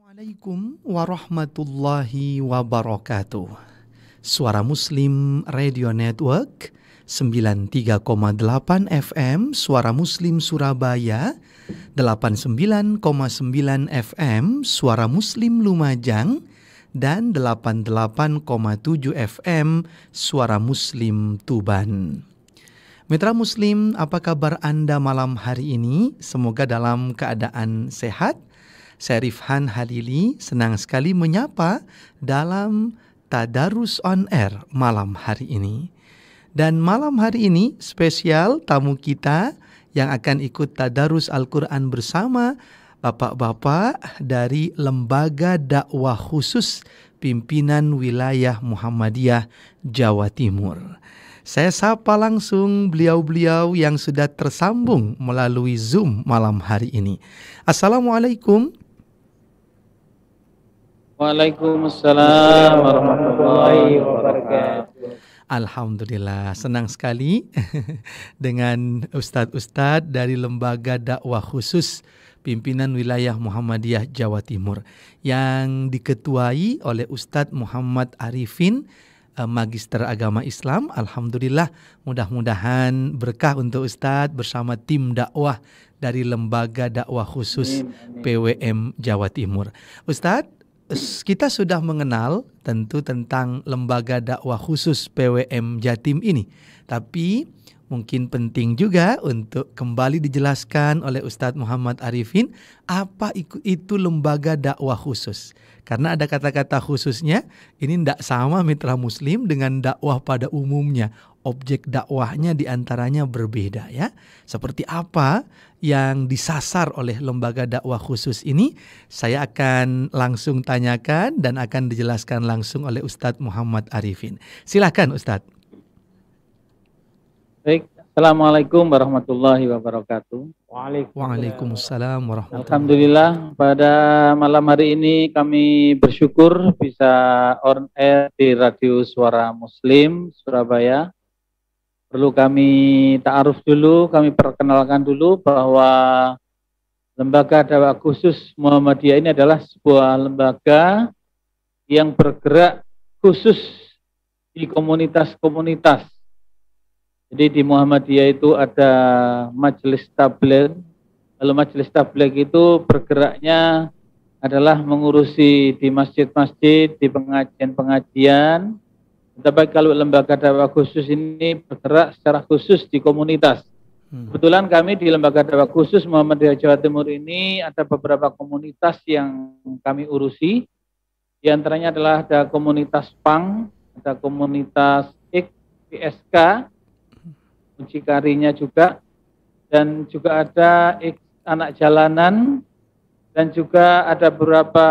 Assalamualaikum warahmatullahi wabarakatuh. Suara Muslim Radio Network 93,8 FM, Suara Muslim Surabaya 89,9 FM, Suara Muslim Lumajang, dan 88,7 FM, Suara Muslim Tuban. Mitra Muslim, apa kabar Anda malam hari ini? Semoga dalam keadaan sehat. Saya Rifhan Halili, senang sekali menyapa dalam Tadarus on Air malam hari ini. Dan malam hari ini spesial tamu kita yang akan ikut Tadarus Al-Quran bersama bapak-bapak dari Lembaga Dakwah Khusus Pimpinan Wilayah Muhammadiyah Jawa Timur. Saya sapa langsung beliau-beliau yang sudah tersambung melalui Zoom malam hari ini. Assalamualaikum. Waalaikumsalam warahmatullahi wabarakatuh. Alhamdulillah, senang sekali dengan ustadz-ustadz dari Lembaga Dakwah Khusus Pimpinan Wilayah Muhammadiyah Jawa Timur yang diketuai oleh Ustadz Muhammad Arifin, Magister Agama Islam. Alhamdulillah, mudah-mudahan berkah untuk Ustadz bersama tim dakwah dari Lembaga Dakwah Khusus PWM Jawa Timur. Ustadz, kita sudah mengenal tentu tentang Lembaga Dakwah Khusus PWM Jatim ini. Tapi mungkin penting juga untuk kembali dijelaskan oleh Ustadz Muhammad Arifin apa itu Lembaga Dakwah Khusus. Karena ada kata-kata khususnya, ini tidak sama mitra muslim dengan dakwah pada umumnya. Objek dakwahnya diantaranya berbeda ya. Seperti apa yang disasar oleh Lembaga Dakwah Khusus ini, saya akan langsung tanyakan dan akan dijelaskan langsung oleh Ustadz Muhammad Arifin. Silakan Ustadz. Baik, Assalamualaikum warahmatullahi wabarakatuh. Waalaikumsalam warahmatullahi wabarakatuh. Alhamdulillah, pada malam hari ini kami bersyukur bisa on air di Radio Suara Muslim Surabaya. Perlu kami ta'aruf dulu, kami perkenalkan dulu bahwa Lembaga Dakwah Khusus Muhammadiyah ini adalah sebuah lembaga yang bergerak khusus di komunitas-komunitas. Jadi di Muhammadiyah itu ada Majelis Tabligh. Lalu Majelis Tabligh itu bergeraknya adalah mengurusi di masjid-masjid, di pengajian-pengajian. Tapi kalau Lembaga Dakwah Khusus ini bergerak secara khusus di komunitas. Kebetulan kami di Lembaga Dakwah Khusus Muhammadiyah Jawa Timur ini ada beberapa komunitas yang kami urusi. Di antaranya adalah ada komunitas PANG, ada komunitas PSK, mucikarinya juga, dan juga ada anak jalanan, dan juga ada beberapa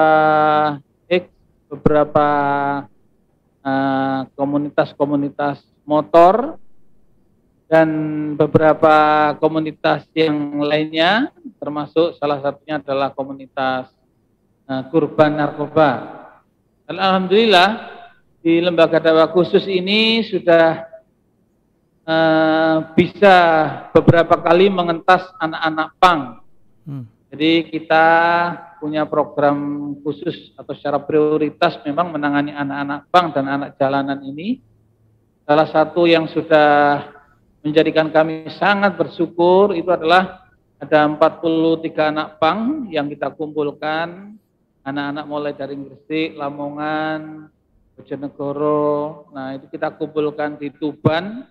komunitas-komunitas motor dan beberapa komunitas yang lainnya, termasuk salah satunya adalah komunitas kurban narkoba. Dan alhamdulillah di Lembaga Dakwah Khusus ini sudah bisa beberapa kali mengentas anak-anak PANG. Jadi kita punya program khusus atau secara prioritas memang menangani anak-anak PANG dan anak jalanan ini. Salah satu yang sudah menjadikan kami sangat bersyukur itu adalah ada 43 anak PANG yang kita kumpulkan, anak-anak mulai dari Gresik, Lamongan, Bojonegoro. Nah, itu kita kumpulkan di Tuban,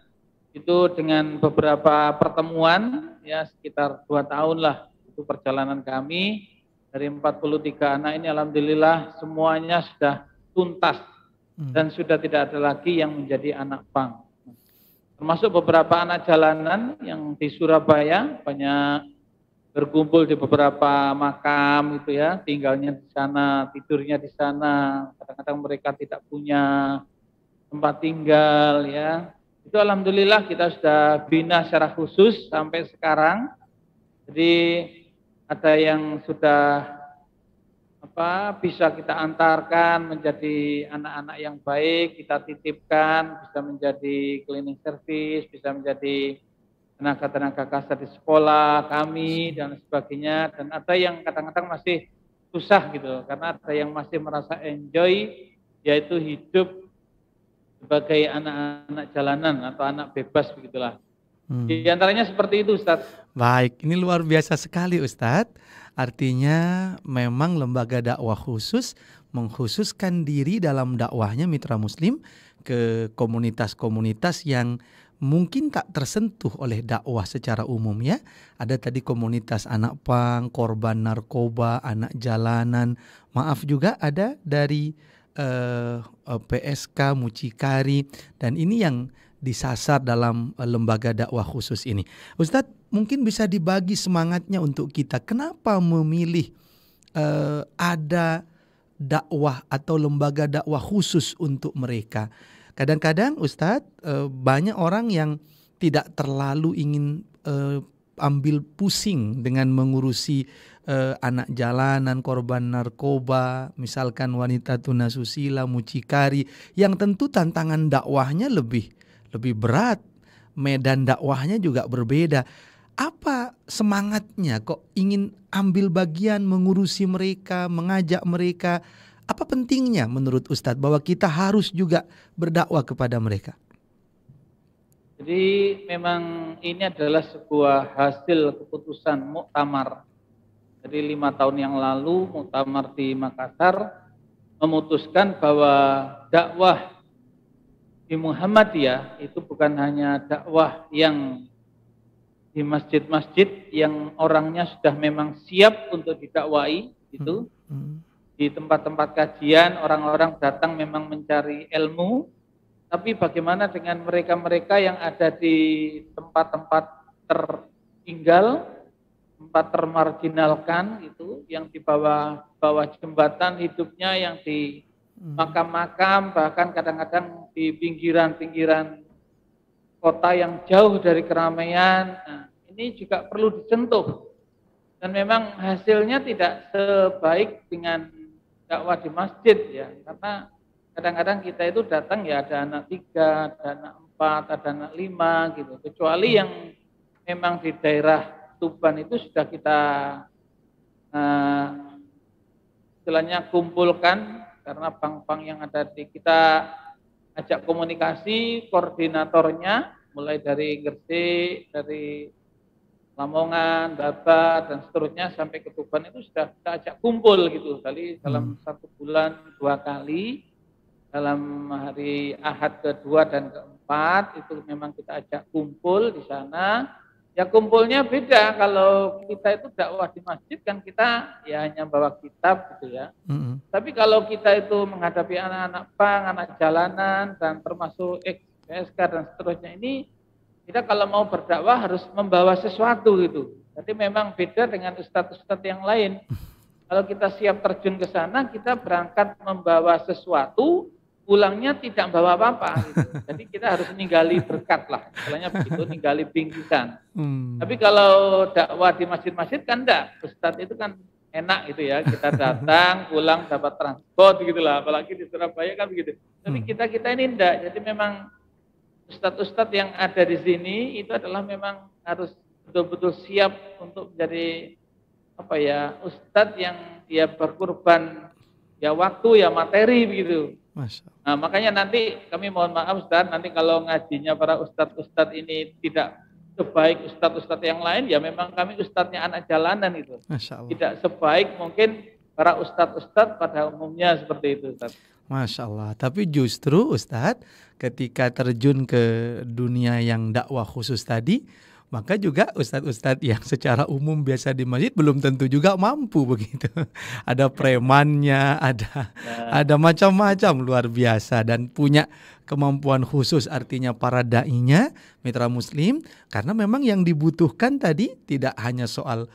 itu dengan beberapa pertemuan, ya sekitar 2 tahun lah. Perjalanan kami dari 43 anak ini alhamdulillah semuanya sudah tuntas dan sudah tidak ada lagi yang menjadi anak PANG. Termasuk beberapa anak jalanan yang di Surabaya banyak berkumpul di beberapa makam itu ya, tinggalnya di sana, tidurnya di sana. Kadang-kadang mereka tidak punya tempat tinggal ya. Itu alhamdulillah kita sudah bina secara khusus sampai sekarang. Jadi ada yang sudah bisa kita antarkan menjadi anak-anak yang baik, kita titipkan, bisa menjadi cleaning service, bisa menjadi tenaga-tenaga kasar di sekolah kami dan sebagainya. Dan ada yang kadang-kadang masih susah gitu, karena ada yang masih merasa enjoy, yaitu hidup sebagai anak-anak jalanan atau anak bebas begitulah. Di antaranya seperti itu, Ustadz. Baik, ini luar biasa sekali Ustadz. Artinya memang lembaga dakwah khusus mengkhususkan diri dalam dakwahnya mitra muslim ke komunitas-komunitas yang mungkin tak tersentuh oleh dakwah secara umum ya. Ada tadi komunitas anak pang, korban narkoba, anak jalanan. Maaf juga ada dari PSK, mucikari, dan ini yang disasar dalam lembaga dakwah khusus ini. Ustadz, mungkin bisa dibagi semangatnya untuk kita. Kenapa memilih ada dakwah atau lembaga dakwah khusus untuk mereka? Kadang-kadang Ustadz, banyak orang yang tidak terlalu ingin ambil pusing dengan mengurusi anak jalanan, korban narkoba, misalkan wanita tunasusila, mucikari, yang tentu tantangan dakwahnya lebih berat, medan dakwahnya juga berbeda. Apa semangatnya kok ingin ambil bagian mengurusi mereka, mengajak mereka? Apa pentingnya menurut Ustadz bahwa kita harus juga berdakwah kepada mereka? Jadi memang ini adalah sebuah hasil keputusan muktamar. Jadi 5 tahun yang lalu muktamar di Makassar memutuskan bahwa dakwah di Muhammadiyah itu bukan hanya dakwah yang di masjid-masjid yang orangnya sudah memang siap untuk didakwai itu. Di tempat-tempat kajian orang-orang datang memang mencari ilmu, tapi bagaimana dengan mereka-mereka yang ada di tempat-tempat tertinggal, tempat termarginalkan itu, yang di bawah jembatan hidupnya, yang di makam-makam, bahkan kadang-kadang di pinggiran-pinggiran kota yang jauh dari keramaian. Nah, ini juga perlu disentuh. Dan memang hasilnya tidak sebaik dengan dakwah di masjid ya, karena kadang-kadang kita itu datang ya ada anak 3, ada anak 4, ada anak 5 gitu. Kecuali yang memang di daerah Tuban itu sudah kita istilahnya kumpulkan, karena pang-pang yang ada di kita ajak komunikasi, koordinatornya mulai dari Gresik, dari Lamongan, Babat, dan seterusnya sampai ke Tuban itu sudah kita ajak kumpul gitu. Kali dalam 1 bulan 2 kali, dalam hari Ahad kedua dan keempat itu memang kita ajak kumpul di sana. Ya kumpulnya beda, kalau kita itu dakwah di masjid kan kita ya hanya bawa kitab gitu ya. Tapi kalau kita itu menghadapi anak-anak pang, anak jalanan, dan termasuk PSK dan seterusnya ini, kita kalau mau berdakwah harus membawa sesuatu gitu. Jadi memang beda dengan ustadz-ustadz yang lain. Kalau kita siap terjun ke sana, kita berangkat membawa sesuatu, pulangnya tidak bawa apa-apa gitu. Jadi kita harus ninggali berkat lah, istilahnya begitu, ninggali bingkisan. Tapi kalau dakwah di masjid-masjid kan enggak, ustadz itu kan enak gitu ya, kita datang, pulang dapat transport gitu lah, apalagi di Surabaya kan begitu. Tapi kita ini enggak, jadi memang ustadz-ustadz yang ada di sini itu adalah memang harus betul-betul siap untuk menjadi ustadz yang dia berkorban ya waktu, ya materi begitu. Nah, makanya nanti kami mohon maaf Ustadz, nanti kalau ngajinya para ustadz-ustadz ini tidak sebaik ustadz-ustadz yang lain, ya memang kami ustadznya anak jalanan itu. Tidak sebaik mungkin para ustadz-ustadz pada umumnya seperti itu Ustadz. Masya Allah, tapi justru Ustadz ketika terjun ke dunia yang dakwah khusus tadi, maka juga ustadz-ustadz yang secara umum biasa di masjid belum tentu juga mampu begitu. Ada premannya, ada macam-macam luar biasa, dan punya kemampuan khusus, artinya para da'inya, mitra muslim, karena memang yang dibutuhkan tadi tidak hanya soal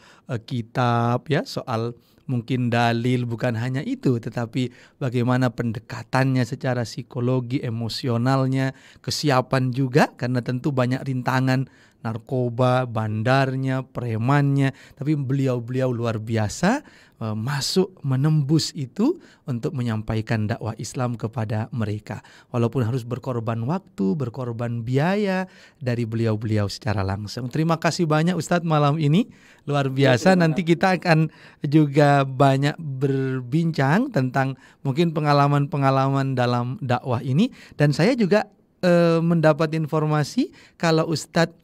kitab ya, soal mungkin dalil, bukan hanya itu, tetapi bagaimana pendekatannya secara psikologi, emosionalnya, kesiapan juga, karena tentu banyak rintangan, narkoba, bandarnya, premannya, tapi beliau-beliau luar biasa masuk menembus itu untuk menyampaikan dakwah Islam kepada mereka. Walaupun harus berkorban waktu, berkorban biaya dari beliau-beliau secara langsung. Terima kasih banyak Ustadz malam ini, luar biasa. Nanti kita akan juga banyak berbincang tentang mungkin pengalaman-pengalaman dalam dakwah ini. Dan saya juga mendapat informasi kalau Ustadz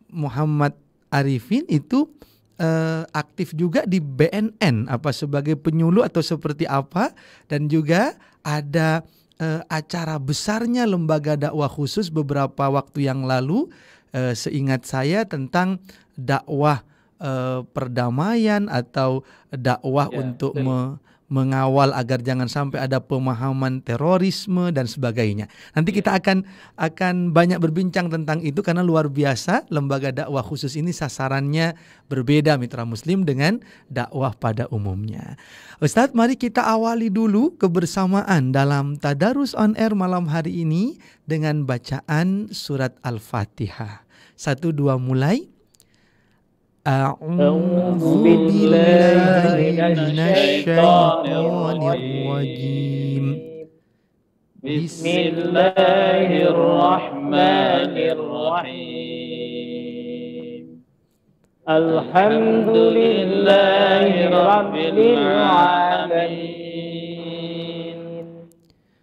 Muhammad Arifin itu aktif juga di BNN, apa sebagai penyuluh atau seperti apa, dan juga ada acara besarnya lembaga dakwah khusus beberapa waktu yang lalu, seingat saya, tentang dakwah perdamaian atau dakwah untuk mengawal agar jangan sampai ada pemahaman terorisme dan sebagainya. Nanti kita akan banyak berbincang tentang itu, karena luar biasa lembaga dakwah khusus ini sasarannya berbeda mitra muslim dengan dakwah pada umumnya. Ustadz, mari kita awali dulu kebersamaan dalam Tadarus on Air malam hari ini dengan bacaan surat Al-Fatihah. 1, 2 mulai. A'udzu billahi minasyaitonir rajim. Bismillahirrahmanirrahim. Alhamdulillahi rabbil alamin.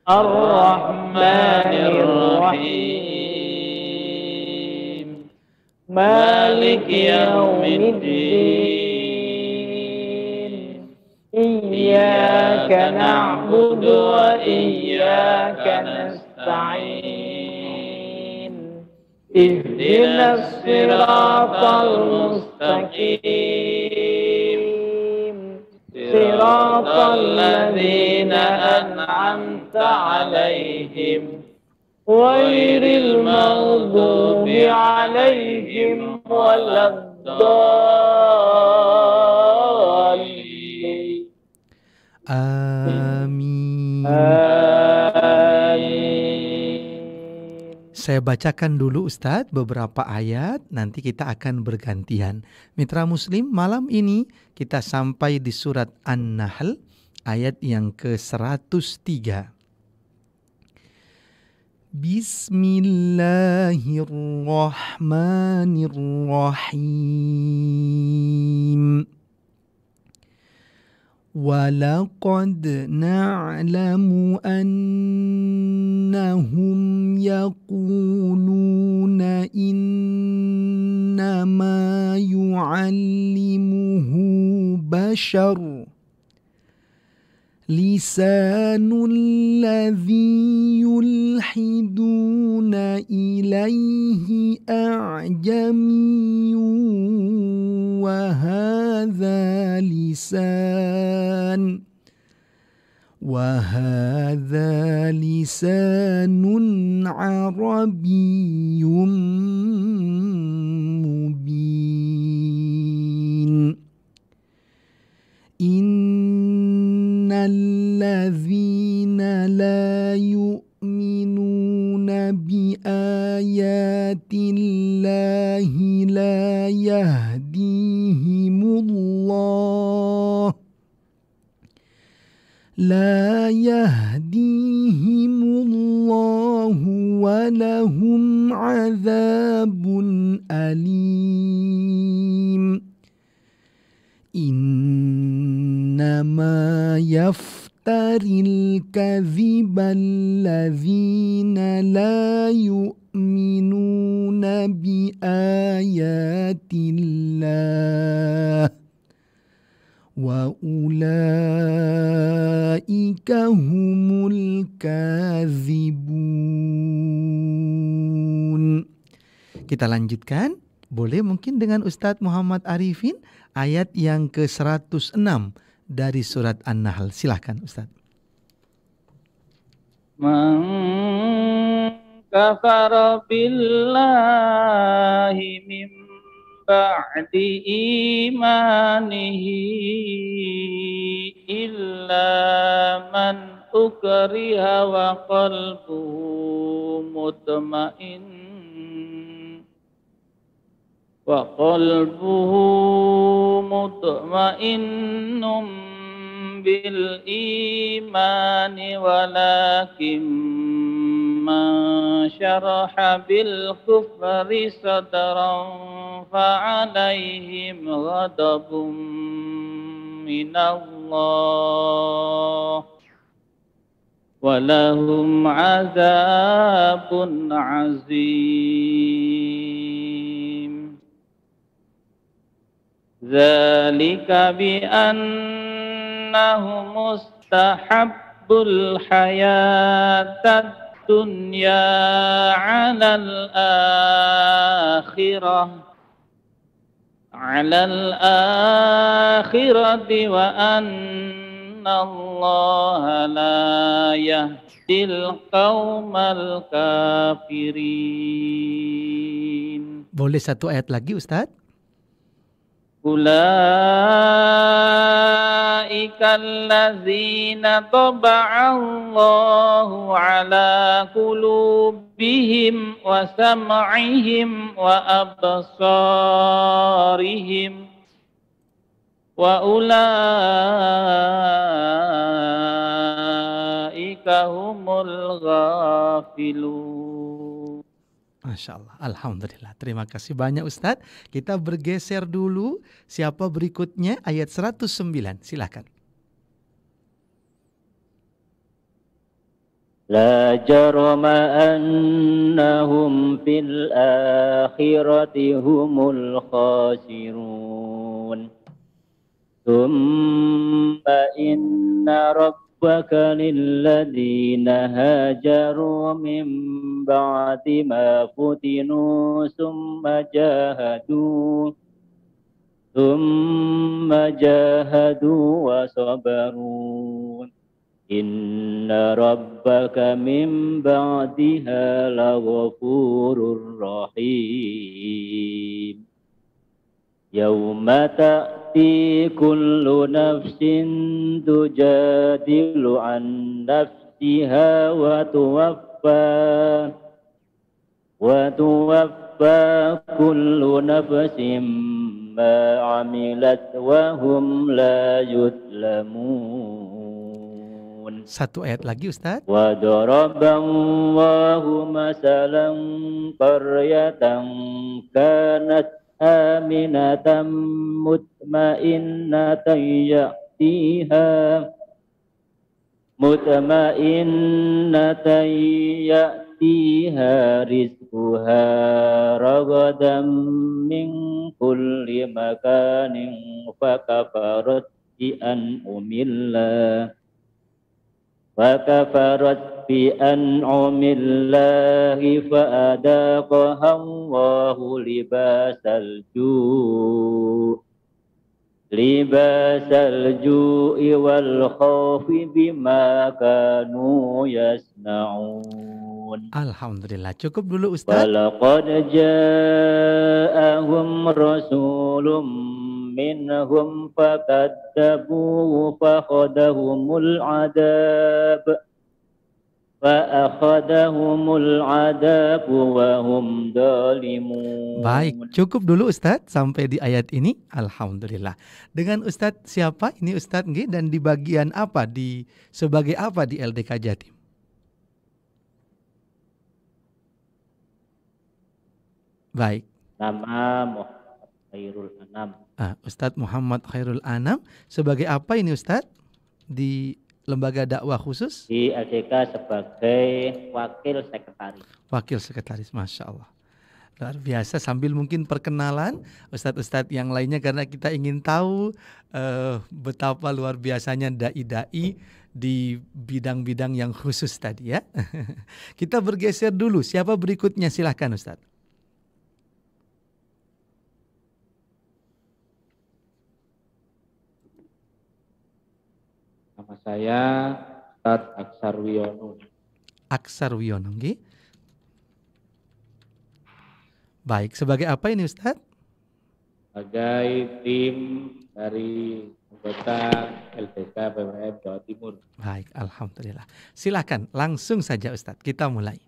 Ar-Rahmanir Rahim. مالك يوم الدين إياك نعبد وإياك نستعين اهدنا الصراط المستقيم صراط الذين أنعمت عليهم غير المغضوب عليهم ولا الضالين Amin. Saya bacakan dulu Ustadz beberapa ayat, nanti kita akan bergantian. Mitra Muslim, malam ini kita sampai di surat An-Nahl ayat yang ke-103. Bismillahirrahmanirrahim. Walaqad na'lamu annahum yaquluna innama yu'allimuhu bashar. Lisanul ladzi yulhiduna ilaihi a'jamiyyun wa hadza lisanun arabiyyun mubin. Innalladzina la yu'minuna bi ayatillahi la yahdihimullah wa lahum adzabun alim. Innama yaftaril kadhiba alladzina la yu'minuna bi ayatillah wa ulaika humul kadzibun. Kita lanjutkan, boleh mungkin dengan Ustadz Muhammad Arifin, ayat yang ke-106 dari surat An-Nahl. Silahkan Ustadz. Man kafara billahi min بعد إيمانه إلا من أكره وقلبه مطمئن بالإيمان ولكن من شرح بالكفر صدرا فعليهم غضب من الله ولهم عذاب عظيم ذلك بأنهم مستحبوا الحياة الدنيا على الآخرة وأن الله لا يهدي القوم الكافرين. Boleh satu ayat lagi Ustadz? أولئك الذين طبع الله على قلوبهم وسمعهم وأبصارهم وأولئك هم الغافلون. Masya Allah, Alhamdulillah. Terima kasih banyak Ustadz. Kita bergeser dulu. Siapa berikutnya? Ayat 109. Silakan. La jarama annahum fil akhirati humul khasirun. Thumma inna rabbaka lilladhina hajaru min ba'di ma futinu summa jahadu wa sabaru inna rabbaka min ba'diha laghafurur rahim. Yawma ta'ti kullu nafsin tujadilu an nafsiha wa tuwaffa kullu nafsin ma amilat wa hum la yudlamun. Satu ayat lagi Ustadz. Wa daraballahu masalan qaryatan kanat aminatan mutmainnatan ya'tiha rizquha ragadan min kulli makanin fakafarat bi an'umillahi fa'adaqaha Allahu libasal ju'i wal khawfi bima kanu yasna'un. Alhamdulillah. Cukup dulu Ustaz. Walaqad ja'ahum rasulun minhum fakadzabuhu fa'akhadahumul adab wa hum zalimun. Baik, cukup dulu Ustadz sampai di ayat ini. Alhamdulillah. Dengan Ustadz siapa? Ini Ustadz nggih, dan di bagian apa? Sebagai apa di LDK Jatim? Baik. Nama Muhammad Khairul Anam. Ustadz Muhammad Khairul Anam. Sebagai apa ini Ustadz di lembaga dakwah khusus? Di LDK sebagai wakil sekretaris. Wakil sekretaris, Masya Allah. Luar biasa, sambil mungkin perkenalan Ustadz-Ustadz yang lainnya, karena kita ingin tahu betapa luar biasanya dai-dai di bidang-bidang yang khusus tadi ya. Kita bergeser dulu, siapa berikutnya? Silahkan Ustadz. Nama saya Ustadz Aksar Wiono. Aksar Wiono, baik, sebagai apa ini Ustadz? sebagai tim dari anggota LDK BWM Jawa Timur. Baik, alhamdulillah. Silakan langsung saja Ustadz, kita mulai.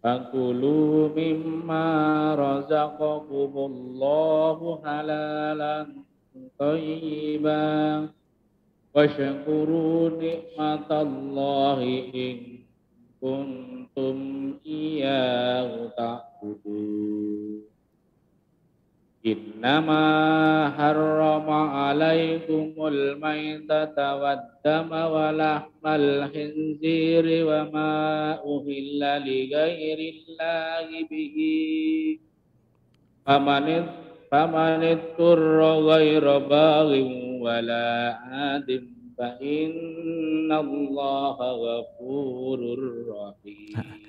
Fakulu mimma razaqakumullahu halalan thayyiban washkuru nikmatallahi in kuntum iyyahu ta'budun. Innama harrama alaikumul maitata waddama wa lahmal khinziri wa ma uhilla li ghairillahi bihi famanit turra ghaira baghin wala adim fa innallaha ghafurur rahim.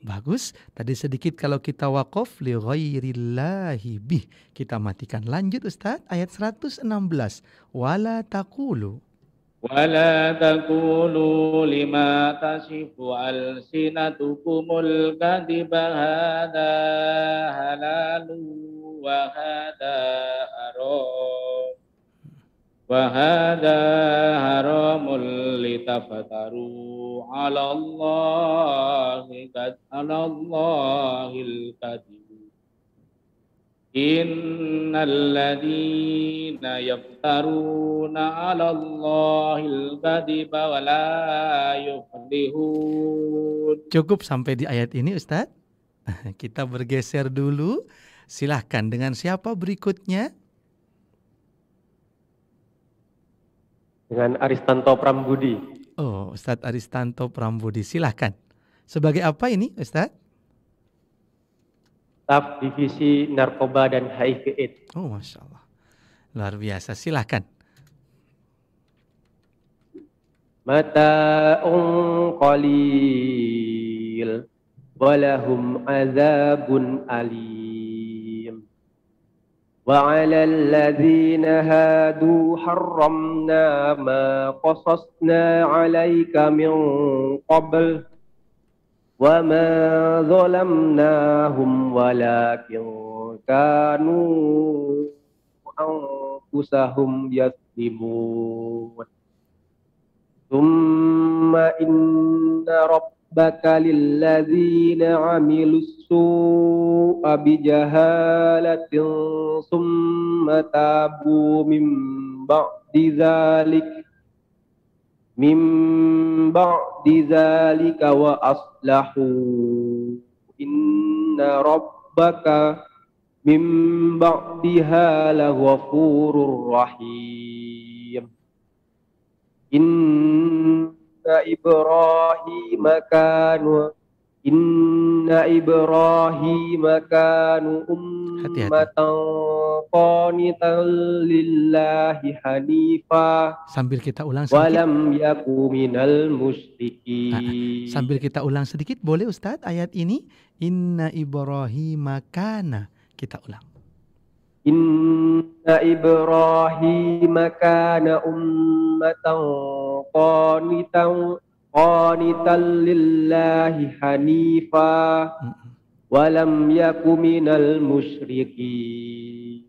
Bagus, tadi sedikit kalau kita waqaf li ghairillahi bih. Kita matikan. Lanjut Ustaz, ayat 116. Wala taqulu lima tasifu alsinatukumul kadhiba hadha halalu wa hadha haram wa hadha haramul litafataru ala Allahil kadhib. Innal ladzina yaftaruna 'ala Allahil kadhiba wa la yuflihun. Cukup sampai di ayat ini Ustaz. Kita bergeser dulu. Silahkan dengan siapa berikutnya? Dengan Aristanto Prambudi. Oh, Ustadz Aristanto Prambudi, silahkan. Sebagai apa ini Ustadz? Staf Divisi Narkoba dan HIV/AIDS. Oh, Masya Allah. Luar biasa, silahkan. Mata'un qalil walahum azabun alim. Wa 'alal ladzina hadu harramna ma qasasna 'alaika min qabl wa ma zalamnahum walakin kanu anfusahum yazlimun. Thumma inna rabbaka lilladzina 'amilus su'a bijahalatin thumma tabu min ba'di zalika wa aslahu inna rabbaka min ba'diha laghafurur rahim. Inna Ibrahim kanu ummatan qanitan lillahi hanifa Sambil kita ulang sedikit. walam yaku minal musyrikin. Sambil kita ulang sedikit boleh Ustadz ayat ini? Inna Ibrahim kana. Kita ulang. Inna Ibrahim kana ummatan qanitan lillahi hanifa walam yaku minal musyrikin.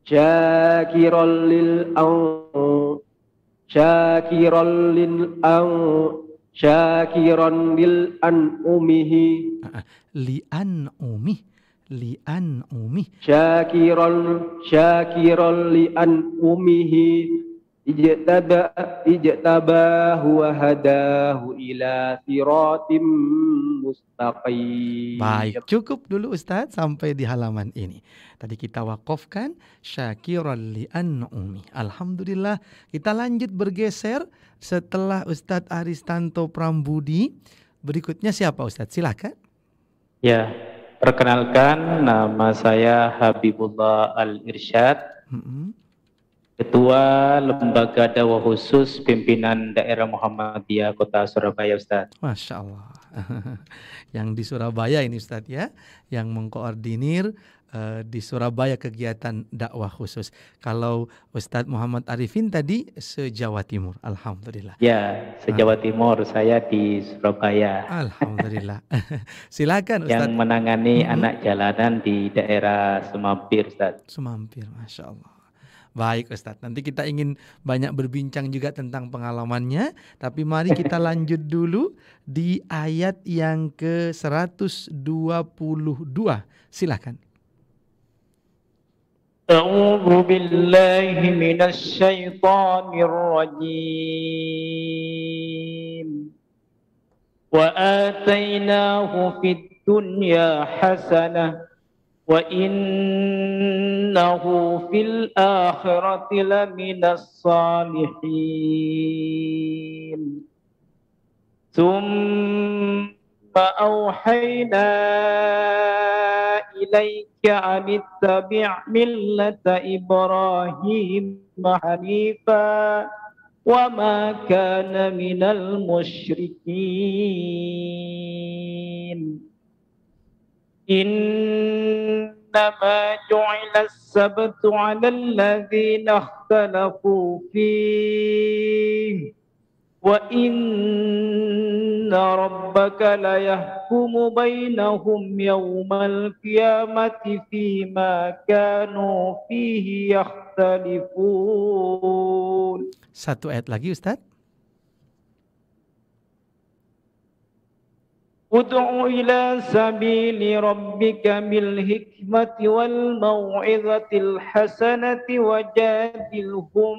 Syakiran lil an'umihi Li'an umih. Syakiran li an'umihi ijtabahu wa hadahu ila siratim mustaqim. Baik, cukup dulu Ustadz sampai di halaman ini. Tadi kita wakafkan syakiran li an'umi. Alhamdulillah, kita lanjut bergeser setelah Ustadz Aristanto Prambudi. Berikutnya siapa Ustadz? Silakan. Ya, perkenalkan nama saya Habibullah Al-Irsyad, Ketua Lembaga Dakwah Khusus Pimpinan Daerah Muhammadiyah Kota Surabaya, Ustaz. Masya Allah. Yang di Surabaya ini Ustadz ya, yang mengkoordinir di Surabaya kegiatan dakwah khusus. Kalau Ustadz Muhammad Arifin tadi se-Jawa Timur, alhamdulillah. Ya, se-Jawa Timur, saya di Surabaya. Alhamdulillah. Silakan Yang Ustadz. menangani anak jalanan di daerah Semampir, Ustaz. Semampir, Masya Allah. Baik Ustadz, nanti kita ingin banyak berbincang juga tentang pengalamannya. Tapi mari kita lanjut dulu di ayat yang ke-122. Silakan. A'udzu billahi minasy syaithanir rajim. Wa atainahu fid dunya hasanah wa innahu fil akhirati laminas salihin. Tsumma auhayna ilaika an ittabi' millata Ibrahim hanifa wa ma kana minal musyrikin. إنما جعل السبت على الذين اختلفوا فيه وإن ربك ليحكم بينهم يوم القيامة فيما كانوا فيه يختلفون. Satu ayat lagi Ustadz. ادع إلى سبيل ربك بالحكمة والموعظة الحسنة وجادلهم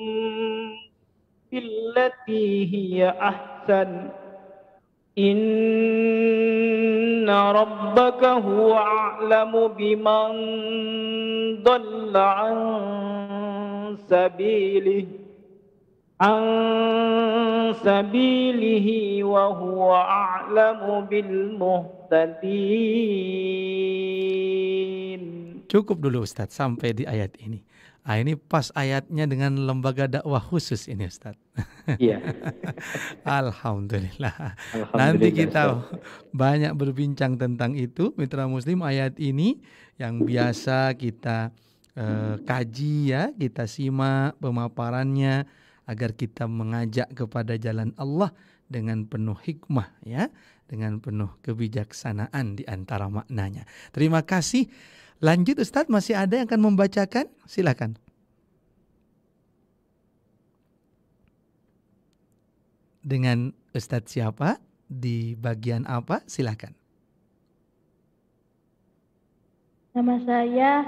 بالتي هي أحسن إن ربك هو أعلم بمن ضل عن سبيله وهو أعلم بالمهتدين. Cukup dulu Ustadz sampai di ayat ini. Ini pas ayatnya dengan lembaga dakwah khusus ini Ustadz. Iya. Alhamdulillah. Nanti kita banyak berbincang tentang itu, mitra muslim, ayat ini yang biasa kita kaji ya, kita simak pemaparannya agar kita mengajak kepada jalan Allah dengan penuh hikmah ya, dengan penuh kebijaksanaan di antara maknanya. Terima kasih. Lanjut Ustadz, masih ada yang akan membacakan? Silakan. Dengan Ustadz siapa? Di bagian apa? Silakan. Nama saya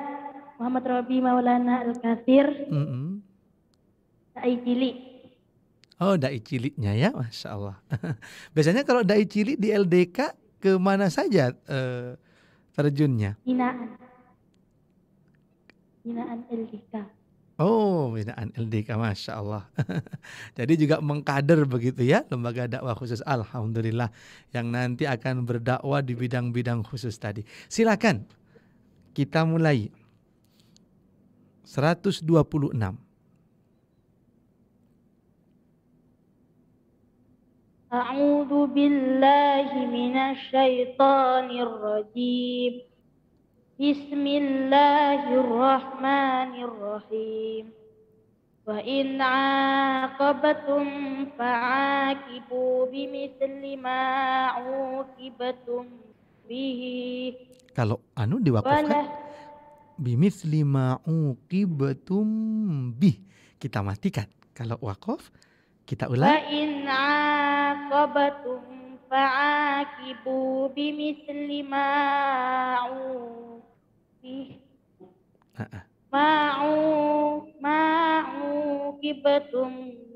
Muhammad Robi Maulana Al-Kathir. Dai cilik. Oh, dai ciliknya ya, Masya Allah. Biasanya kalau dai cilik di LDK ke mana saja terjunnya? Binaan LDK. Oh, binaan LDK, Masya Allah. Jadi juga mengkader begitu ya, lembaga dakwah khusus. Alhamdulillah, yang nanti akan berdakwah di bidang-bidang khusus tadi. Silakan, kita mulai. 126. A'udzu billahi minasy syaithanir rajim. Bismillahirrahmanirrahim. Wa in 'aqabatum fa'aqibu bimithli ma 'uqibatum bihi. Kalau diwakafkan bimithli ma 'uqibatum bih, kita matikan. Kalau wakaf kita ulang. Wa in 'aqabatum fa'aqibu bimithli ma 'uqibatum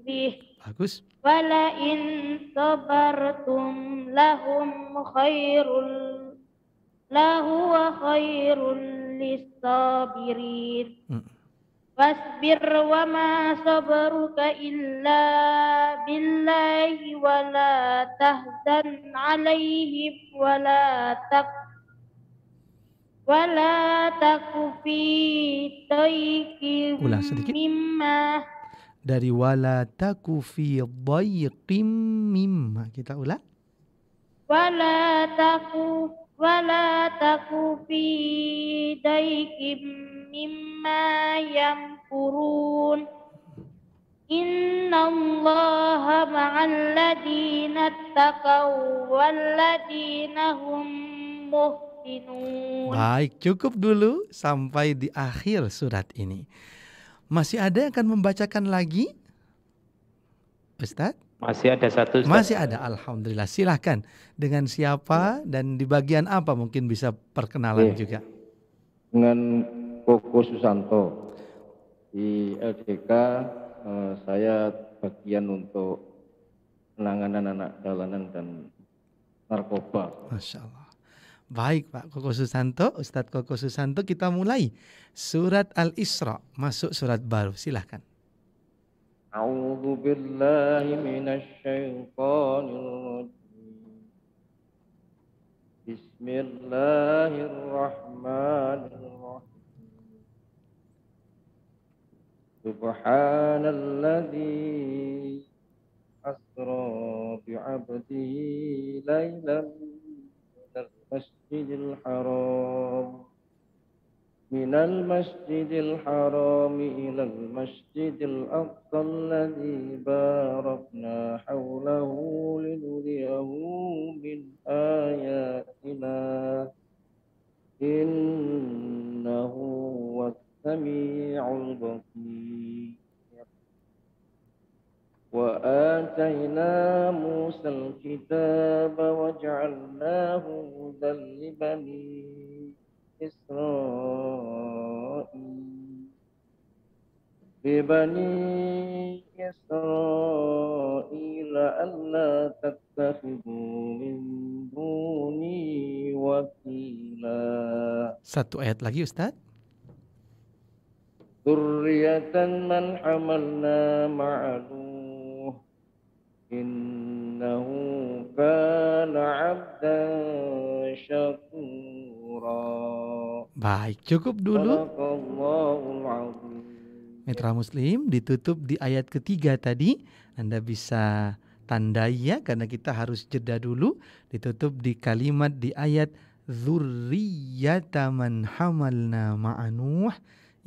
bih. Bagus. Wala in sabartum lahuwa khairul lis-sabirin. Wasbir wa ma sabruka illa billahi wa la tahzan alaihim wa la taku fi dayqin mimma. Dari wala taku fi dayqin mimma. Kita ulang. Wala ولا تك في ضيق مما يمكرون إن الله مع الذين اتقوا والذين هم محسنون. Baik, cukup dulu sampai di akhir surat ini. Masih ada yang akan membacakan lagi? Ustadz? Masih ada satu, Ustaz. Masih ada, alhamdulillah. Silahkan. Dengan siapa dan di bagian apa mungkin bisa perkenalan juga. Dengan Koko Susanto di LDK, saya bagian untuk penanganan anak jalanan dan narkoba. Masya Allah. Baik Pak Koko Susanto, Ustadz Koko Susanto, kita mulai surat Al-Isra, masuk surat baru, silahkan. A'udzu billahi minasy syaithanir rajim. Bismillahirrahmanirrahim. Subhanalladzi asra bi'abdihi lailan minal masjidil haram من المسجد الحرام إلى المسجد الأقصى الذي باركنا حوله لنريه من آياتنا إنه هو السميع البصير وآتينا موسى الكتاب وجعلناه هدى لبني إسرائيل ألا تتخذوا من دوني وكيلا. Satu ayat lagi Ustaz. ذرية من حملنا مع نوح إنه كان عبدا شكورا. Baik, cukup dulu. Mitra Muslim ditutup di ayat ketiga tadi. Anda bisa tandai ya, karena kita harus jeda dulu. Ditutup di kalimat di ayat Dzurriyyata man hamalna ma'a Nuh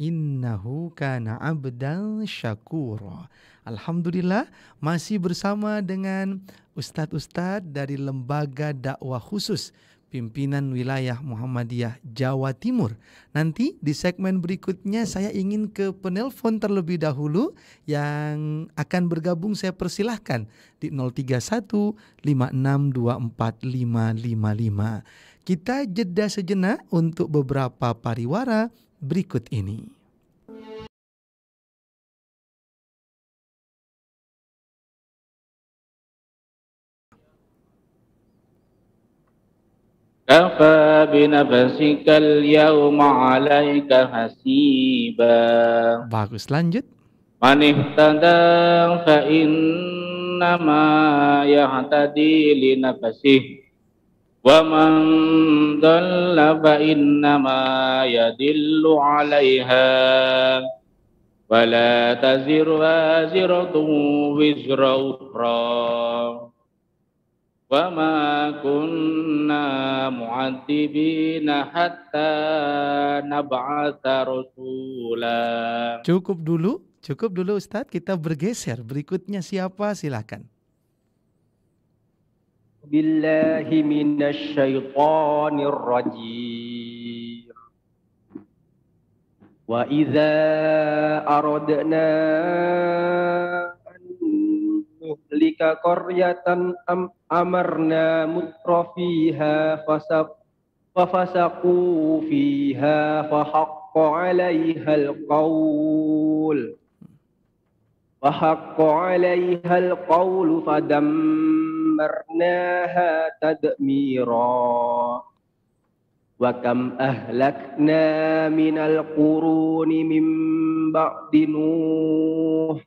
innahu kana abdan syakura. Alhamdulillah masih bersama dengan ustadz-ustadz dari Lembaga Dakwah Khusus Pimpinan Wilayah Muhammadiyah Jawa Timur. Nanti di segmen berikutnya saya ingin ke penelpon terlebih dahulu. Yang akan bergabung saya persilahkan di 031 5624 555. Kita jeda sejenak untuk beberapa pariwara berikut ini. Kafa binafsikal yawma 'alaika hasiba. Bagus, lanjut. Man ihtada fa innama yahtadi li nafsihi wa man dhalla fa innama yadillu 'alaiha wa la taziru waziratun wizra ukhra. Wa ma kunna mu'adzibina hatta nab'atsa rasula. Cukup dulu Ustadz, kita bergeser. Berikutnya siapa? Silakan. Billahi minasy syaithanir rajim. Wa idza aradna nuhlika qaryatan amarna mutrafiha fasaqu fiha fahaqqa 'alaihal qawl fadammarnaha tadmira wa kam ahlakna minal quruni min ba'di Nuh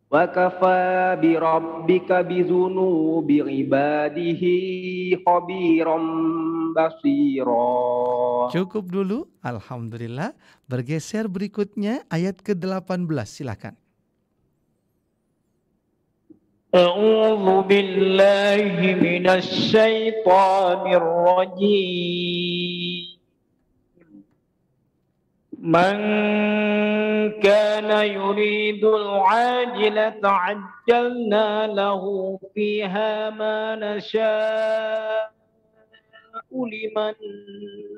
wa kafa bi rabbika bi dzunubi ibadihi khabiran basira. Cukup dulu, alhamdulillah. Bergeser berikutnya ayat ke-18, silakan. أعوذ بالله من الشيطان الرجيم من كان يريد العاجلة عجلنا له فيها ما نشاء لمن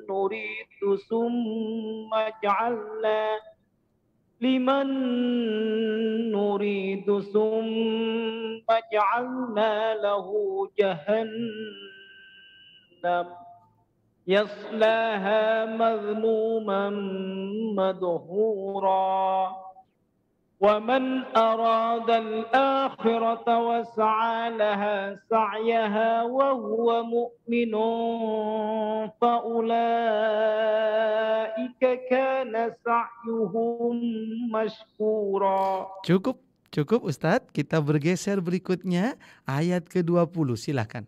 نريد ثم جعلنا لمن نريد ثم جعلنا له جهنم يصلاها مذموما مدحورا ومن أراد الآخرة وسعى لها سعيها وهو مؤمن فأولئك كان سعيهم مشكورا. Cukup Ustadz, kita bergeser berikutnya ayat ke-20, silakan.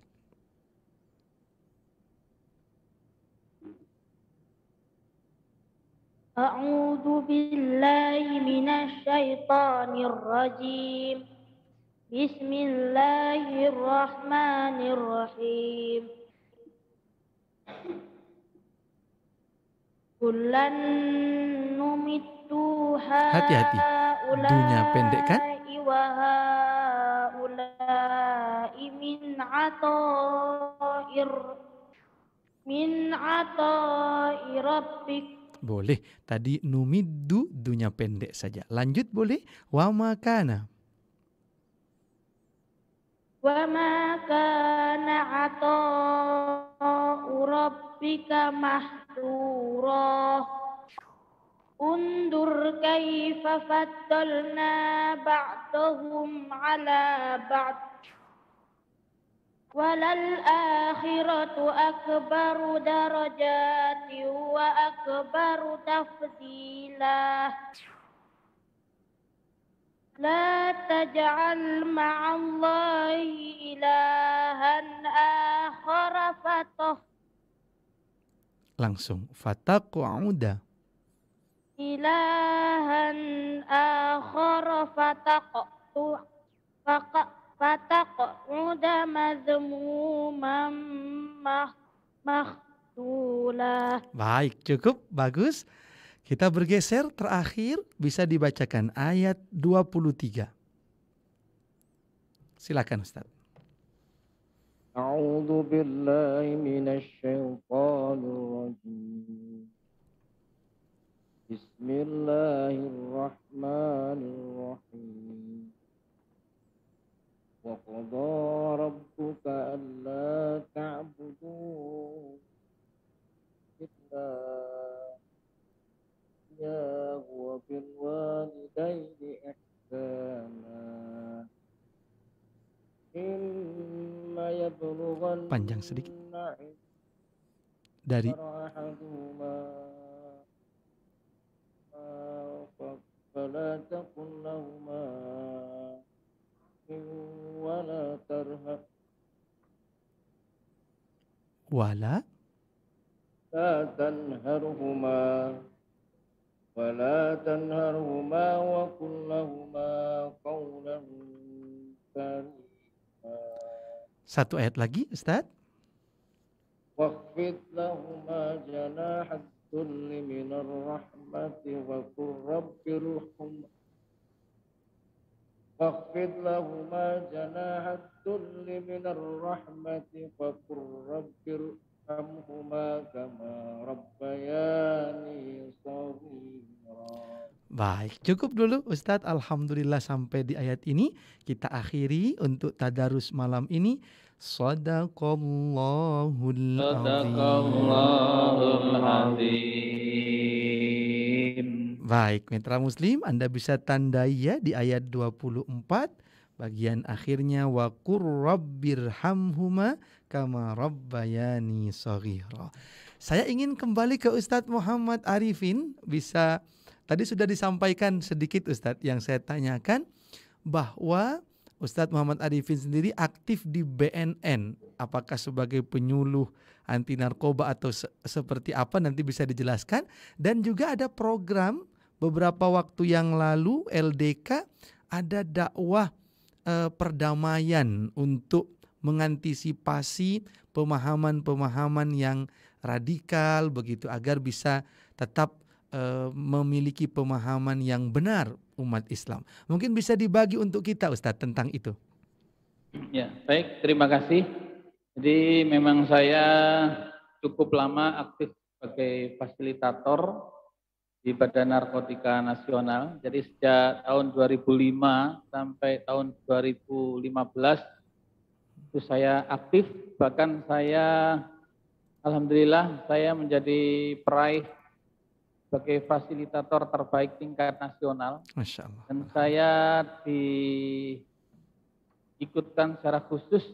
A'udzu billahi minasy syaithanir rajim. Bismillahirrahmanirrahim. Kullan numittu Hati-hati, dunya pendek kan? wa haulai min ata'i rabbik. Boleh, tadi numiddu dunya pendek saja. Lanjut boleh? Wa makana. Wa ma kana ata'u rabbika mahdura. Undur kaifa faddalna ba'dahum ala ba'd. Walal akhiratu akbaru darajati wa akbaru tafdila. La taj'al ma'allahi ilahan akhara Langsung fataq'uda. Ilahan akhara fataq'uda mazmuman makhtula. Baik, cukup, bagus. Kita bergeser terakhir, bisa dibacakan ayat 23. Silakan Ustaz. A'udzu billahi minasy syaithanir rajim. Bismillahirrahmanirrahim. Wa qadha rabbuka alla ta'budu illa iyyahu wa bil walidayni ihsana. Imma yablughan Panjang sedikit. Dari فلا تقل لهما ولا ترهق wala لا تنهرهما وقل لهما قولا كريما. Satu ayat lagi Ustaz. واخفض لهما جناح الذل من الرحمة وقل رب ارحمهما واخفض لهما جناح الذل من الرحمة وقل رب ارحمهما كما ربياني صغيرا. Baik, cukup dulu Ustadz. Alhamdulillah sampai di ayat ini. Kita akhiri untuk tadarus malam ini. Shadaqallahul azim. Baik, mitra muslim, Anda bisa tandai ya di ayat 24. Bagian akhirnya wa qur rabbirhamhuma kama rabbayani shaghira. Saya ingin kembali ke Ustadz Muhammad Arifin. Bisa, tadi sudah disampaikan sedikit Ustadz yang saya tanyakan, bahwa Ustadz Muhammad Arifin sendiri aktif di BNN. Apakah sebagai penyuluh anti narkoba atau seperti apa, nanti bisa dijelaskan. Dan juga ada program beberapa waktu yang lalu LDK ada dakwah perdamaian untuk mengantisipasi pemahaman-pemahaman yang radikal begitu agar bisa tetap memiliki pemahaman yang benar umat Islam. Mungkin bisa dibagi untuk kita Ustadz tentang itu. Ya, baik, terima kasih. Jadi memang saya cukup lama aktif sebagai fasilitator di Badan Narkotika Nasional. Jadi sejak tahun 2005 sampai tahun 2015 itu saya aktif, bahkan saya alhamdulillah saya menjadi peraih sebagai fasilitator terbaik tingkat nasional. Masya Allah. Dan saya diikutkan secara khusus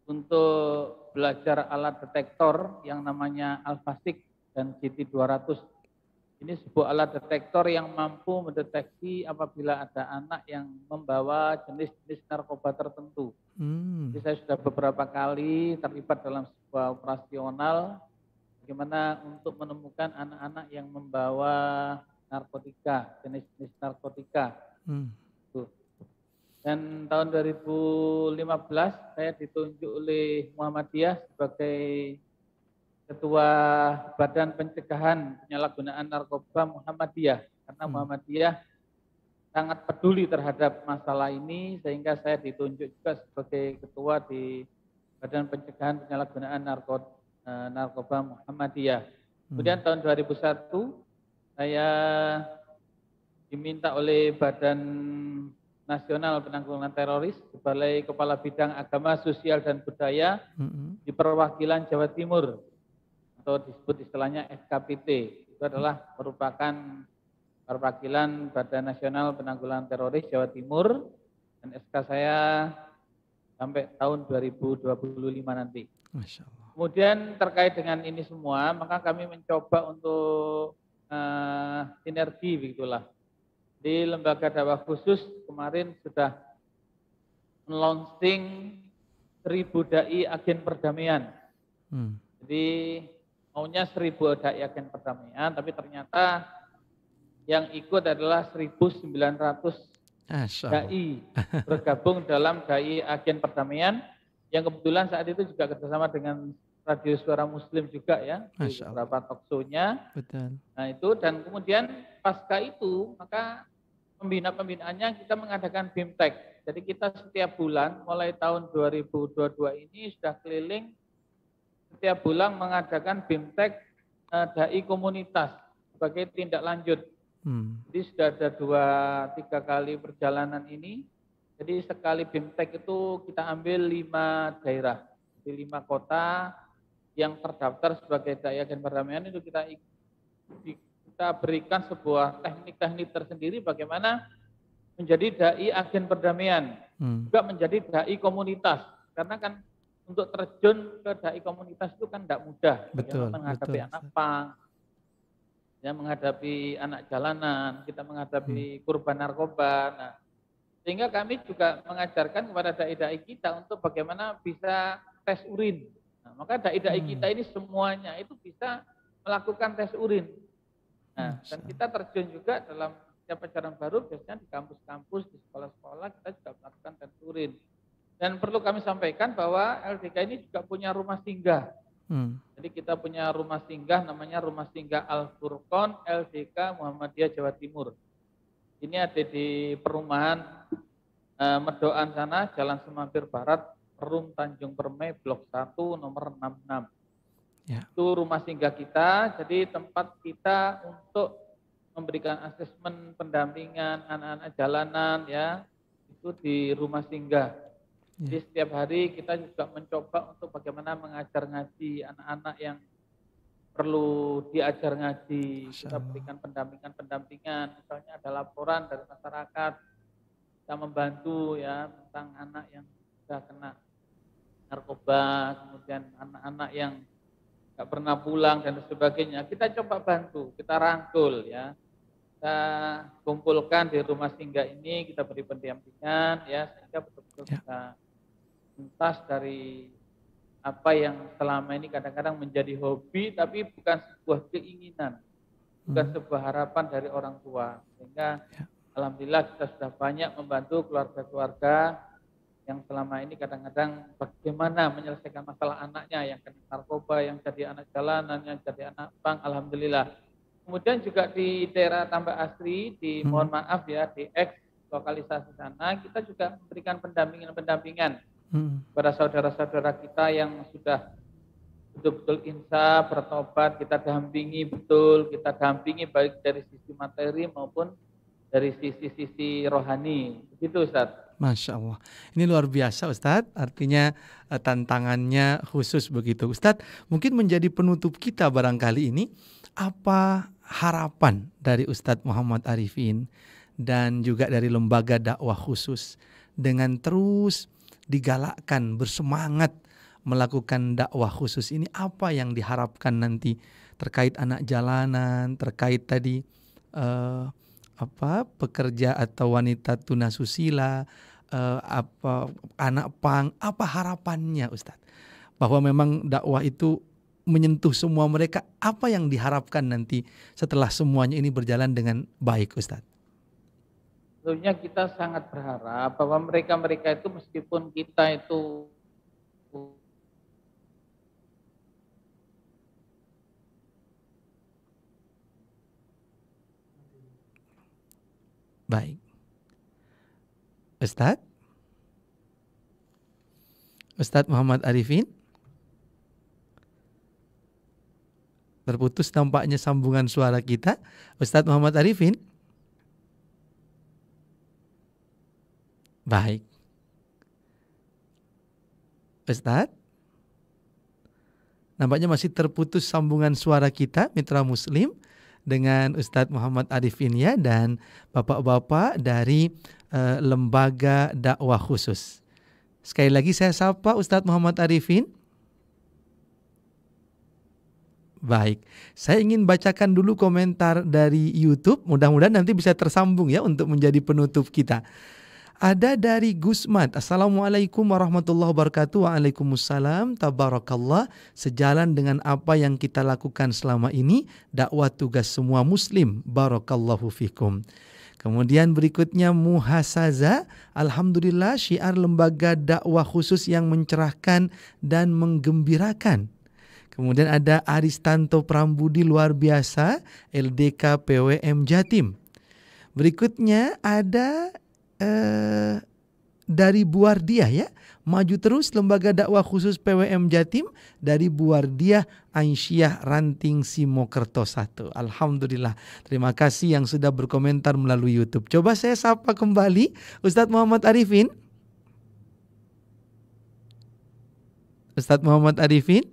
untuk belajar alat detektor yang namanya Alfasik dan GT200. Ini sebuah alat detektor yang mampu mendeteksi apabila ada anak yang membawa jenis-jenis narkoba tertentu. Jadi saya sudah beberapa kali terlibat dalam sebuah operasional bagaimana untuk menemukan anak-anak yang membawa narkotika, jenis-jenis narkotika. Dan tahun 2015 saya ditunjuk oleh Muhammadiyah sebagai Ketua Badan Pencegahan Penyalahgunaan Narkoba Muhammadiyah. Karena Muhammadiyah sangat peduli terhadap masalah ini sehingga saya ditunjuk juga sebagai Ketua di Badan Pencegahan Penyalahgunaan Narkoba Muhammadiyah. Kemudian tahun 2001 saya diminta oleh Badan Nasional Penanggulangan Teroris sebagai Kepala Bidang Agama, Sosial dan Budaya di Perwakilan Jawa Timur atau disebut istilahnya SKPT. Itu adalah merupakan perwakilan Badan Nasional Penanggulangan Teroris Jawa Timur dan SK saya sampai tahun 2025 nanti. Masya Allah. Kemudian terkait dengan ini semua, maka kami mencoba untuk sinergi begitulah. Di lembaga dakwah khusus kemarin sudah launching 1000 dai agen perdamaian. Jadi maunya 1000 dai agen perdamaian, tapi ternyata yang ikut adalah 1900 dai bergabung dalam dai agen perdamaian yang kebetulan saat itu juga kerjasama dengan Radio Suara Muslim juga ya, di beberapa talkshow-nya. Betul. Nah itu dan kemudian pasca itu maka pembinaannya kita mengadakan BIMTEK. Jadi kita setiap bulan mulai tahun 2022 ini sudah keliling setiap bulan mengadakan BIMTEK dai komunitas sebagai tindak lanjut. Jadi sudah ada 2-3 kali perjalanan ini. Jadi sekali BIMTEK itu kita ambil 5 daerah, di 5 kota yang terdaftar sebagai dai agen perdamaian itu kita berikan sebuah teknik-teknik tersendiri bagaimana menjadi dai agen perdamaian, juga menjadi dai komunitas. Karena kan untuk terjun ke dai komunitas itu kan tidak mudah. Betul, menghadapi betul. anak pang, ya menghadapi anak jalanan, kita menghadapi korban narkoba. Nah, sehingga kami juga mengajarkan kepada dai-dai kita untuk bagaimana bisa tes urin. Nah, maka dai-dai kita ini semuanya itu bisa melakukan tes urin. Nah, dan kita terjun juga dalam setiap ajaran baru, biasanya di kampus-kampus, di sekolah-sekolah kita juga melakukan tes urin. Dan perlu kami sampaikan bahwa LDK ini juga punya rumah singgah. Jadi kita punya rumah singgah, namanya Rumah Singgah Al-Furqon LDK Muhammadiyah Jawa Timur. Ini ada di perumahan Medoan sana, Jalan Semampir Barat, Perum Tanjung Permai, Blok 1, nomor 66. Ya. Itu rumah singgah kita, jadi tempat kita untuk memberikan asesmen pendampingan anak-anak jalanan ya, itu di rumah singgah. Jadi setiap hari kita juga mencoba untuk bagaimana mengajar ngaji anak-anak yang perlu diajar ngaji. Kita berikan pendampingan, misalnya ada laporan dari masyarakat, kita membantu ya tentang anak yang sudah kena narkoba, kemudian anak-anak yang nggak pernah pulang dan sebagainya. Kita coba bantu, kita rangkul ya. Kita kumpulkan di rumah singgah ini, kita beri pendampingan ya sehingga betul-betul bisa tuntas dari apa yang selama ini kadang-kadang menjadi hobi tapi bukan sebuah keinginan, bukan sebuah harapan dari orang tua. Sehingga Alhamdulillah kita sudah banyak membantu keluarga-keluarga yang selama ini kadang-kadang bagaimana menyelesaikan masalah anaknya yang kena narkoba, yang jadi anak jalanan, yang jadi anak pang. Alhamdulillah. Kemudian juga di daerah Tambak Asri, di mohon maaf ya, di ex lokalisasi sana, kita juga memberikan pendampingan kepada saudara-saudara kita yang sudah betul-betul insaf, bertobat, kita dampingi betul, kita dampingi baik dari sisi materi maupun dari sisi rohani. Begitu Ustaz. Masya Allah. Ini luar biasa Ustadz, artinya tantangannya khusus begitu. Ustadz, mungkin menjadi penutup kita barangkali ini, apa harapan dari Ustadz Muhammad Arifin dan juga dari lembaga dakwah khusus dengan terus digalakkan, bersemangat melakukan dakwah khusus ini, apa yang diharapkan nanti terkait anak jalanan, terkait tadi pekerja atau wanita tunasusila, anak pang, apa harapannya Ustadz? Bahwa memang dakwah itu menyentuh semua mereka, apa yang diharapkan nanti setelah semuanya ini berjalan dengan baik Ustadz? Tentunya kita sangat berharap bahwa mereka-mereka itu meskipun kita itu baik. Ustadz Muhammad Arifin? Terputus tampaknya sambungan suara kita. Ustadz Muhammad Arifin? Baik. Ustadz? Nampaknya masih terputus sambungan suara kita, mitra muslim, dengan Ustadz Muhammad Arifin ya, dan bapak-bapak dari lembaga dakwah khusus. Sekali lagi saya sapa Ustadz Muhammad Arifin. Baik, saya ingin bacakan dulu komentar dari YouTube, mudah-mudahan nanti bisa tersambung ya untuk menjadi penutup kita. Ada dari Gusmat, Assalamualaikum warahmatullahi wabarakatuh. Waalaikumsalam, tabarakallah. Sejalan dengan apa yang kita lakukan selama ini, dakwah tugas semua muslim, barakallahu fikum. Kemudian berikutnya Muhasaza, alhamdulillah syiar lembaga dakwah khusus yang mencerahkan dan menggembirakan. Kemudian ada Aristanto Prambudi, luar biasa, LDK PWM Jatim. Berikutnya ada dari Buardiah ya, maju terus lembaga dakwah khusus PWM Jatim, dari Buardiah Aisyah Ranting Simokerto 1. Alhamdulillah, terima kasih yang sudah berkomentar melalui YouTube. Coba saya sapa kembali Ustadz Muhammad Arifin. Ustadz Muhammad Arifin.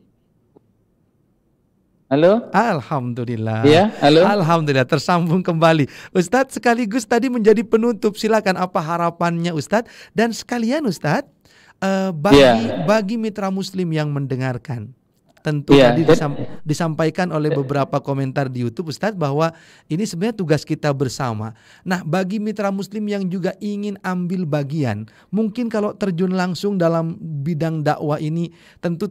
Halo? Alhamdulillah. Iya, halo. Alhamdulillah tersambung kembali. Ustadz sekaligus tadi menjadi penutup, silakan apa harapannya Ustadz, dan sekalian Ustadz bagi mitra muslim yang mendengarkan. Tentu tadi disampaikan oleh beberapa komentar di YouTube Ustadz bahwa ini sebenarnya tugas kita bersama. Nah, bagi mitra muslim yang juga ingin ambil bagian, mungkin kalau terjun langsung dalam bidang dakwah ini tentu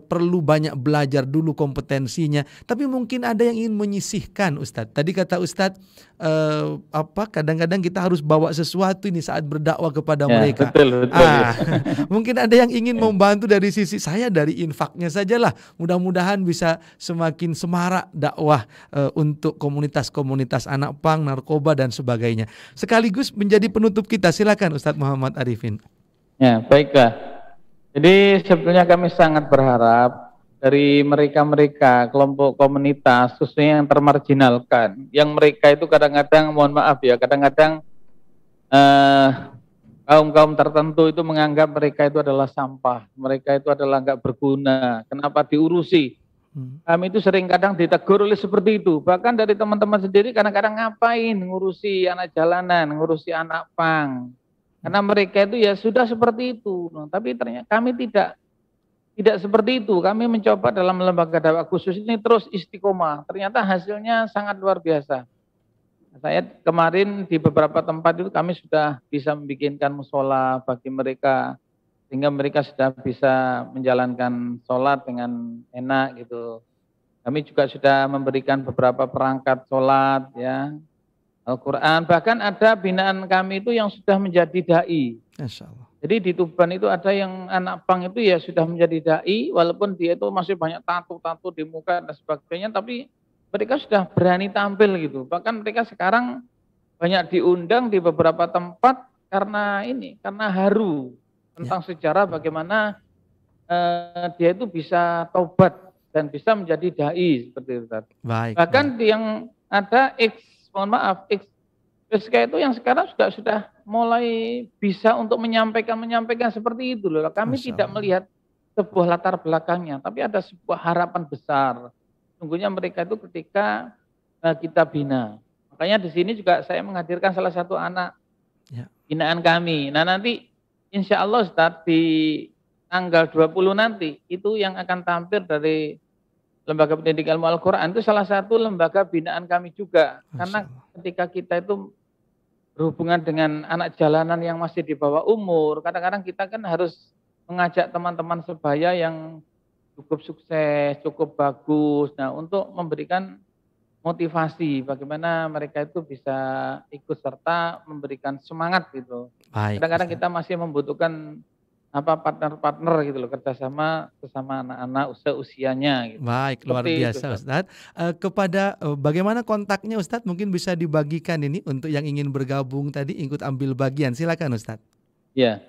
perlu banyak belajar dulu kompetensinya. Tapi mungkin ada yang ingin menyisihkan Ustadz. Tadi kata Ustadz kadang-kadang kita harus bawa sesuatu ini saat berdakwah kepada mereka. Betul. Mungkin ada yang ingin membantu dari sisi saya, dari infaknya sajalah. Mudah-mudahan bisa semakin semarak dakwah untuk komunitas-komunitas anak pang, narkoba dan sebagainya. Sekaligus menjadi penutup kita, silakan Ustadz Muhammad Arifin. Ya, baiklah. Jadi sebetulnya kami sangat berharap dari mereka-mereka kelompok komunitas khususnya yang termarginalkan, yang mereka itu kadang-kadang, mohon maaf ya, kadang-kadang kaum-kaum tertentu itu menganggap mereka itu adalah sampah, mereka itu adalah nggak berguna, kenapa diurusi? Kami itu sering kadang ditegur oleh seperti itu, bahkan dari teman-teman sendiri kadang-kadang ngapain ngurusi anak jalanan, ngurusi anak pang, karena mereka itu ya sudah seperti itu. Tapi ternyata kami tidak seperti itu. Kami mencoba dalam lembaga dakwah khusus ini terus istiqomah, ternyata hasilnya sangat luar biasa. Saya kemarin di beberapa tempat itu kami sudah bisa membikinkan musola bagi mereka, sehingga mereka sudah bisa menjalankan sholat dengan enak gitu. Kami juga sudah memberikan beberapa perangkat sholat ya. Al-Quran. Bahkan ada binaan kami itu yang sudah menjadi dai. Masya Allah. Jadi di Tuban itu ada yang anak pang itu ya sudah menjadi dai, walaupun dia itu masih banyak tato-tato di muka dan sebagainya, tapi mereka sudah berani tampil gitu. Bahkan mereka sekarang banyak diundang di beberapa tempat karena haru tentang sejarah bagaimana dia itu bisa taubat dan bisa menjadi dai seperti itu. Baik. Bahkan yang ada PSK itu yang sekarang sudah mulai bisa untuk menyampaikan seperti itu loh. Kami Masya tidak Allah. melihat sebuah latar belakangnya, tapi ada sebuah harapan besar. Sungguhnya mereka itu ketika kita bina. Makanya di sini juga saya menghadirkan salah satu anak binaan kami. Nah nanti insya Allah Ustadz di tanggal 20 nanti itu yang akan tampil dari Lembaga Pendidikan Ilmu Al-Quran itu salah satu lembaga binaan kami juga. Karena ketika kita itu berhubungan dengan anak jalanan yang masih di bawah umur, kadang-kadang kita kan harus mengajak teman-teman sebaya yang cukup sukses, cukup bagus. Nah, untuk memberikan motivasi bagaimana mereka itu bisa ikut serta memberikan semangat gitu. Kadang-kadang kita masih membutuhkan partner-partner gitu loh, kerjasama bersama anak-anak seusianya gitu. Baik, luar biasa Ustadz. Kepada bagaimana kontaknya Ustadz, mungkin bisa dibagikan ini untuk yang ingin bergabung tadi ikut ambil bagian. Silakan Ustadz. Ya,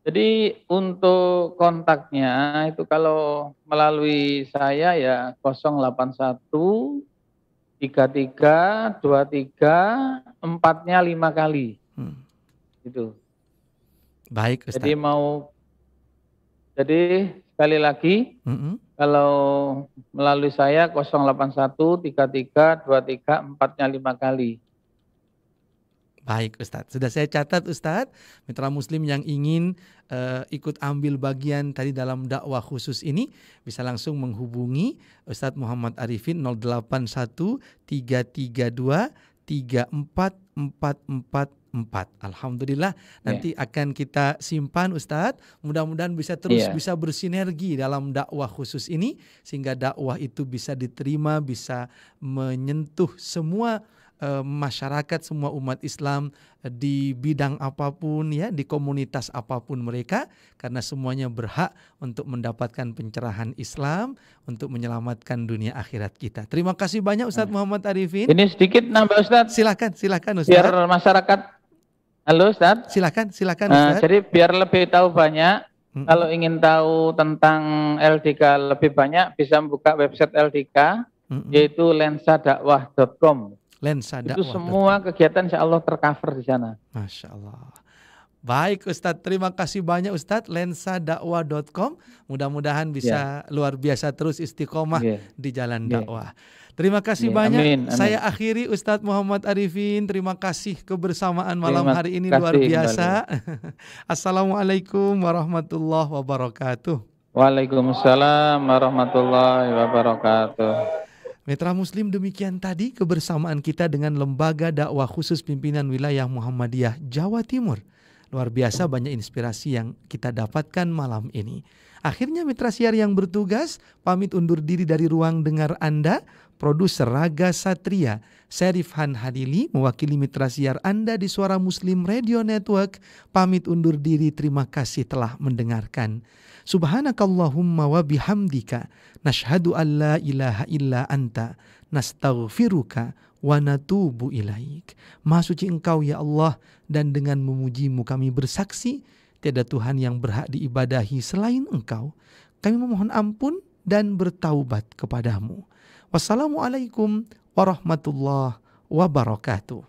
jadi untuk kontaknya itu kalau melalui saya ya 081 33 23 4-nya 5 kali. Gitu. Baik Ustadz. Jadi sekali lagi, kalau melalui saya 081 33 23 4-nya 5 kali. Baik Ustadz, sudah saya catat Ustadz. Mitra Muslim yang ingin ikut ambil bagian tadi dalam dakwah khusus ini bisa langsung menghubungi Ustadz Muhammad Arifin 081 332 34444. Alhamdulillah nanti akan kita simpan Ustadz. Mudah-mudahan bisa terus bisa bersinergi dalam dakwah khusus ini sehingga dakwah itu bisa diterima, bisa menyentuh semua masyarakat, semua umat Islam di bidang apapun ya, di komunitas apapun mereka, karena semuanya berhak untuk mendapatkan pencerahan Islam untuk menyelamatkan dunia akhirat kita. Terima kasih banyak Ustadz Muhammad Arifin. Ini sedikit nambah Ustadz. Silakan Ustadz. Biar masyarakat. Halo Ustadz. Silakan Ustadz. Jadi biar lebih tahu banyak, kalau ingin tahu tentang LDK lebih banyak bisa membuka website LDK yaitu lensadakwah.com. Itu semua kegiatan insya Allah tercover di sana. Masya Allah. Baik Ustadz, terima kasih banyak Ustadz. Lensadakwah.com. Mudah-mudahan bisa luar biasa terus istiqomah di jalan dakwah. Terima kasih banyak. Amin. Saya akhiri Ustadz Muhammad Arifin. Terima kasih kebersamaan malam hari ini luar biasa. Assalamualaikum warahmatullahi wabarakatuh. Waalaikumsalam warahmatullahi wabarakatuh. Mitra Muslim, demikian tadi kebersamaan kita dengan Lembaga Dakwah Khusus Pimpinan Wilayah Muhammadiyah Jawa Timur. Luar biasa banyak inspirasi yang kita dapatkan malam ini. Akhirnya mitra siar yang bertugas pamit undur diri dari ruang dengar Anda. Produser Raga Satria, Syarif Han Hadili mewakili mitra siar Anda di Suara Muslim Radio Network. Pamit undur diri, terima kasih telah mendengarkan. Subhanakallahumma wa bihamdika nashhadu an la ilaha illa anta nastaghfiruka wa natubu ilaik. Maha suci Engkau ya Allah, dan dengan memujimu kami bersaksi tiada Tuhan yang berhak diibadahi selain Engkau. Kami memohon ampun dan bertaubat kepadamu. Wassalamualaikum warahmatullahi wabarakatuh.